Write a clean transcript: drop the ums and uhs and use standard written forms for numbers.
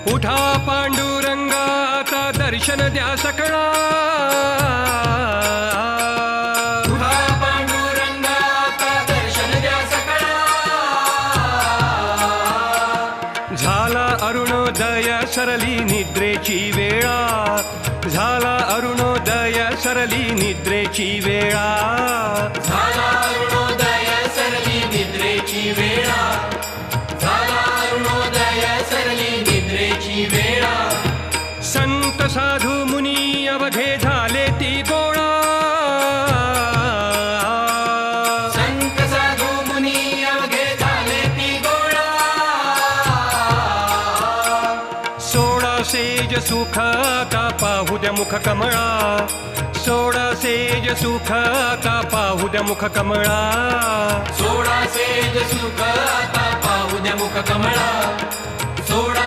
उठा पांडुरंगा आता दर्शन द्या सकळा, उठा पांडुरंगा आता दर्शन द्या सकळा. झाला अरुणोदय सरली निद्रेची वेळा, झाला अरुणोदय सरली निद्रेची वेळा. झाला अरुणोदय सरली निद्रेची वेळा, झाला अरुणोदय सरली निद्रेची वेळा. संत साधू मुनी अवघे झाले ती गोळा, संत साधू मुनी अवघे झाले ती गोळा. सोळा सेज सुख का पाहू द्या मुख कमळा, सोळा सेज सुख का पाहू द्या मुख कमळा. सोळा सेज सुख आता पाहू द्या मुख कमळा. सोळा